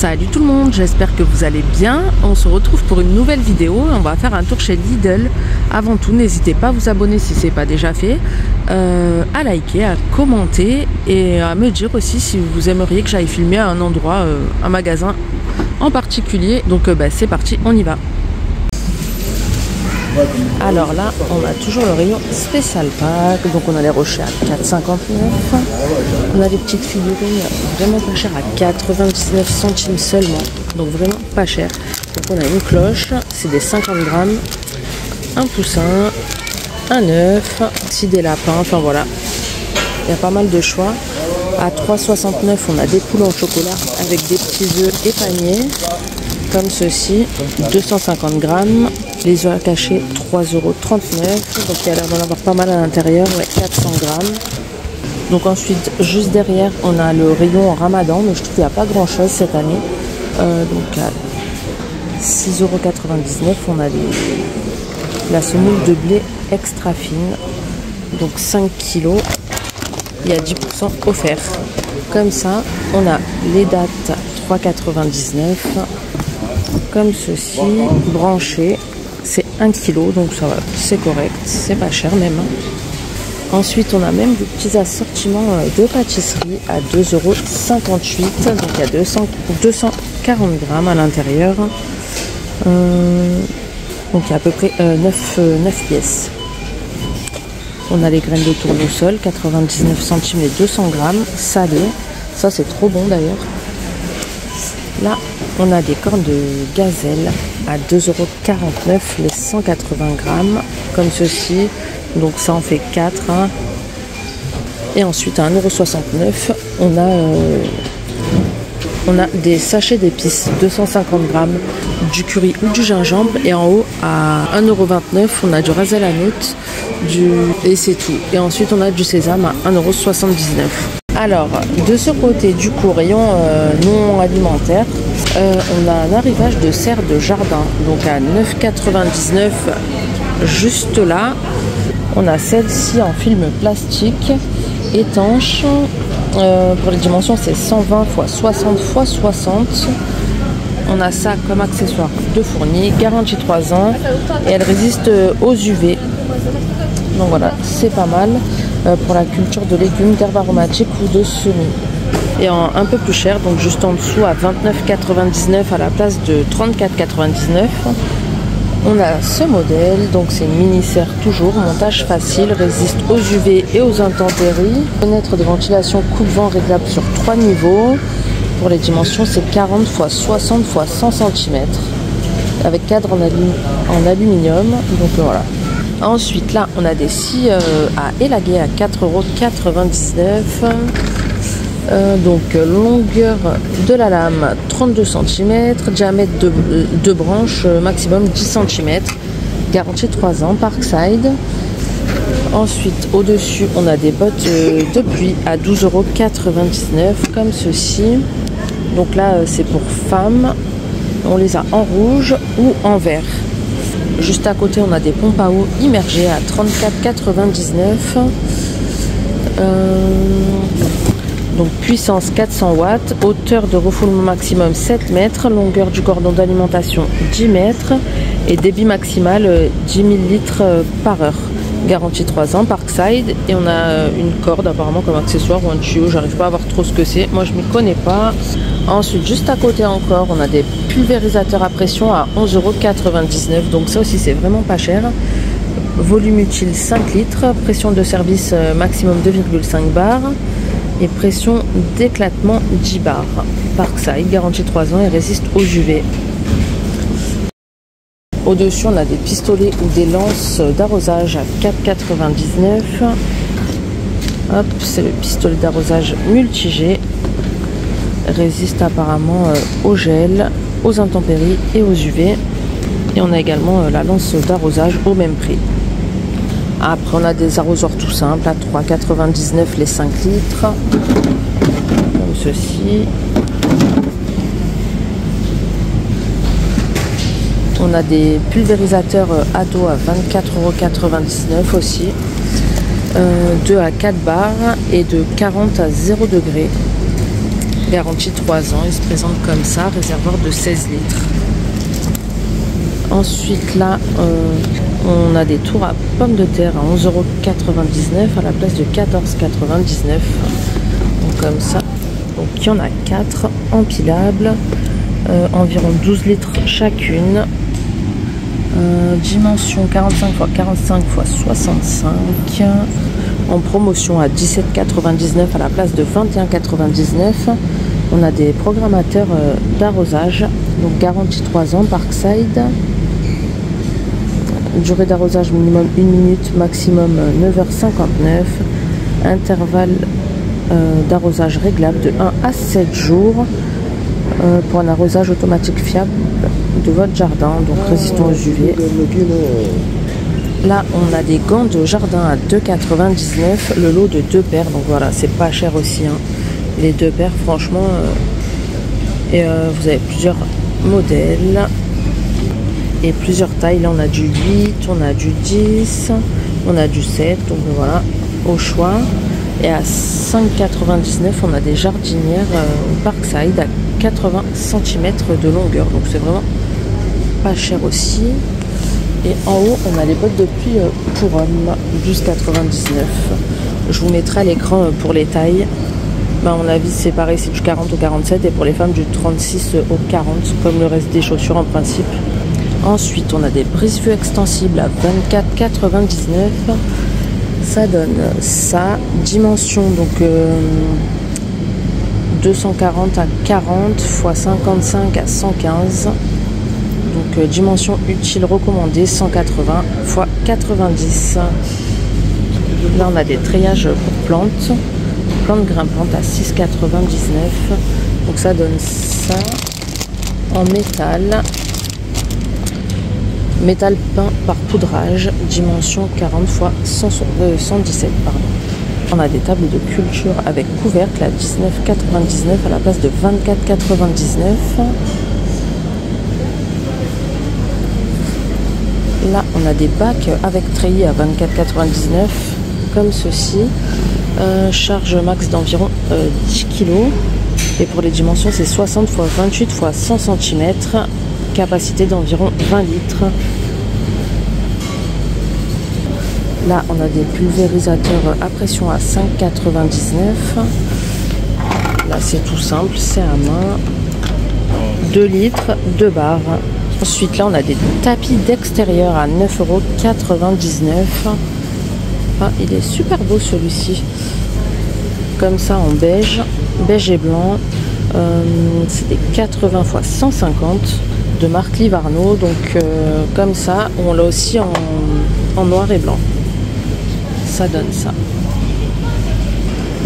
Salut tout le monde, j'espère que vous allez bien. On se retrouve pour une nouvelle vidéo. On va faire un tour chez Lidl. Avant tout, n'hésitez pas à vous abonner si ce n'est pas déjà fait, à liker, à commenter et à me dire aussi si vous aimeriez que j'aille filmer à un endroit, un magasin en particulier. Donc c'est parti, on y va. Alors là, on a toujours le rayon spécial Pâques, donc on a les rochers à 4,59. On a les petites figurines vraiment pas chères à 99 centimes seulement, donc vraiment pas cher. Donc on a une cloche, c'est des 50 grammes, un poussin, un œuf, aussi des lapins, enfin voilà. Il y a pas mal de choix. À 3,69, on a des poules en chocolat avec des petits œufs épagnés, comme ceci, 250 grammes. Les œufs à cacher, 3,39 €. Donc il y a l'air d'en avoir pas mal à l'intérieur, ouais, 400 grammes. Donc ensuite, juste derrière, on a le rayon en ramadan, mais je trouve qu'il n'y a pas grand chose cette année. Donc à 6,99 €, on a la semoule de blé extra fine. Donc 5 kilos, il y a 10% offert. Comme ça, on a les dattes 3,99 €. Comme ceci, branché. C'est 1 kg, donc ça va, c'est correct, c'est pas cher même. Ensuite, on a même des petits assortiments de pâtisserie à 2,58 €. Donc il y a 240 grammes à l'intérieur. Donc il y a à peu près 9 pièces. On a les graines de tournesol, 99 centimes les 200 grammes, salées. Ça c'est trop bon d'ailleurs. Là, on a des cornes de gazelle à 2,49 € les 180 grammes, comme ceci. Donc ça en fait 4. Hein. Et ensuite, à 1,69 €, on a des sachets d'épices, 250 grammes, du curry ou du gingembre. Et en haut, à 1,29 €, on a du ras el hanout, et c'est tout. Et ensuite, on a du sésame à 1,79 €. Alors, de ce côté, du coup, rayon non alimentaire, on a un arrivage de serre de jardin, donc à 9,99 € juste là. On a celle-ci en film plastique étanche. Pour les dimensions, c'est 120 x 60 x 60. On a ça comme accessoire de fourni, garantie 3 ans, et elle résiste aux UV. Donc voilà, c'est pas mal pour la culture de légumes, d'herbes aromatiques ou de semis. Et un peu plus cher, donc juste en dessous à 29,99 € à la place de 34,99 €. On a ce modèle, donc c'est une mini serre toujours, montage facile, résiste aux UV et aux intempéries. Fenêtre de ventilation coupe-vent réglable sur 3 niveaux. Pour les dimensions, c'est 40 x 60 x 100 cm. Avec cadre en aluminium, donc voilà. Ensuite, là, on a des scies à élaguer à 4,99 €. Donc, longueur de la lame, 32 cm. Diamètre de branche, maximum 10 cm. Garantie 3 ans, Parkside. Ensuite, au-dessus, on a des bottes de pluie à 12,99 €, comme ceci. Donc là, c'est pour femmes. On les a en rouge ou en vert. Juste à côté, on a des pompes à eau immergées à 34,99 €. Donc puissance 400 watts, hauteur de refoulement maximum 7 mètres, longueur du cordon d'alimentation 10 mètres et débit maximal 10 000 litres par heure. Garantie 3 ans, Parkside. Et on a une corde apparemment comme accessoire ou un tuyau, j'arrive pas à voir trop ce que c'est, moi je m'y connais pas. Ensuite, juste à côté encore, on a des pulvérisateurs à pression à 11,99 €. Donc ça aussi c'est vraiment pas cher. Volume utile 5 litres, pression de service maximum 2,5 bars et pression d'éclatement 10 bars. Parkside, garantie 3 ans et résiste aux UV. Au-dessus, on a des pistolets ou des lances d'arrosage à 4,99 €. Hop, c'est le pistolet d'arrosage multi-jet. Résiste apparemment au gel, aux intempéries et aux UV. Et on a également la lance d'arrosage au même prix. Après, on a des arrosoirs tout simples à 3,99 € les 5 litres. Comme ceci. On a des pulvérisateurs à dos à 24,99 € aussi. 2 à 4 bars et de 40 à 0 degrés. Garantie 3 ans. Il se présente comme ça, réservoir de 16 litres. Ensuite, là, on a des tours à pommes de terre à 11,99 € à la place de 14,99 €. Donc comme ça. Donc il y en a 4 empilables, environ 12 litres chacune. Dimension 45 x 45 x 65. En promotion à 17,99 € à la place de 21,99 €. On a des programmateurs d'arrosage. Donc garantie 3 ans, Parkside. Durée d'arrosage minimum 1 minute, maximum 9h59. Intervalle d'arrosage réglable de 1 à 7 jours pour un arrosage automatique fiable de votre jardin, donc résistant aux UV. Là, on a des gants de jardin à 2,99 €, le lot de 2 paires, donc voilà, c'est pas cher aussi. Hein. Les 2 paires, franchement, et vous avez plusieurs modèles. Et plusieurs tailles, là on a du 8, on a du 10, on a du 7, donc voilà, au choix. Et à 5,99 € on a des jardinières Parkside à 80 cm de longueur, donc c'est vraiment pas cher aussi. Et en haut on a les bottes de pluie pour hommes, 12,99 €. Je vous mettrai à l'écran pour les tailles. À mon avis c'est pareil, c'est du 40 au 47 et pour les femmes du 36 au 40, comme le reste des chaussures en principe. Ensuite, on a des brise-vue extensibles à 24,99 €. Ça donne ça. Dimension, donc 240 à 40 x 55 à 115. Donc dimension utile recommandée 180 x 90. Là, on a des treillages pour plantes grimpantes à 6,99 €. Donc ça donne ça en métal. Métal peint par poudrage, dimension 40 x 117. Pardon. On a des tables de culture avec couvercle à 19,99 € à la place de 24,99 €. Là, on a des bacs avec treillis à 24,99 € comme ceci. Charge max d'environ 10 kg. Et pour les dimensions, c'est 60 x 28 x 100 cm. Capacité d'environ 20 litres. Là, on a des pulvérisateurs à pression à 5,99 €. Là, c'est tout simple, c'est à main. 2 litres, 2 barres. Ensuite, là, on a des tapis d'extérieur à 9,99 €. Ah, il est super beau celui-ci. Comme ça, en beige et blanc. C'est des 80 x 150 de marque Livarno. Donc, comme ça, on l'a aussi en noir et blanc. Ça donne ça.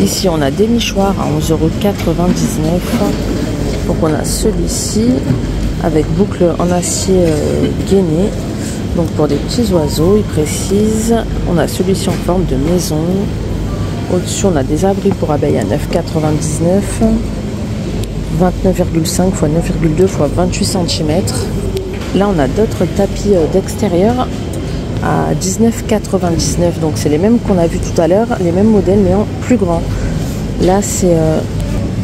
Ici, on a des nichoirs à 11,99 €. Donc, on a celui-ci avec boucle en acier gainé. Donc, pour des petits oiseaux, il précise. On a celui-ci en forme de maison. Au-dessus, on a des abris pour abeilles à 9,99 €. 29,5 x 9,2 x 28 cm. Là, on a d'autres tapis d'extérieur à 19,99 €. Donc, c'est les mêmes qu'on a vu tout à l'heure, les mêmes modèles, mais en plus grand. Là, c'est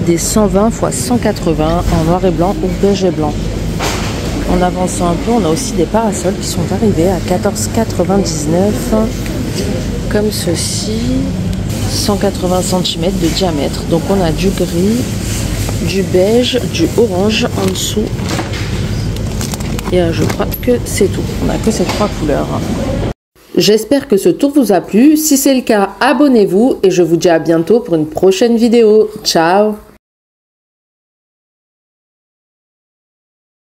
des 120 x 180 en noir et blanc ou beige et blanc. En avançant un peu, on a aussi des parasols qui sont arrivés à 14,99 € comme ceci, 180 cm de diamètre. Donc, on a du gris, du beige, du orange en dessous. Et je crois que c'est tout. On n'a que ces 3 couleurs. J'espère que ce tour vous a plu. Si c'est le cas, abonnez-vous et je vous dis à bientôt pour une prochaine vidéo. Ciao!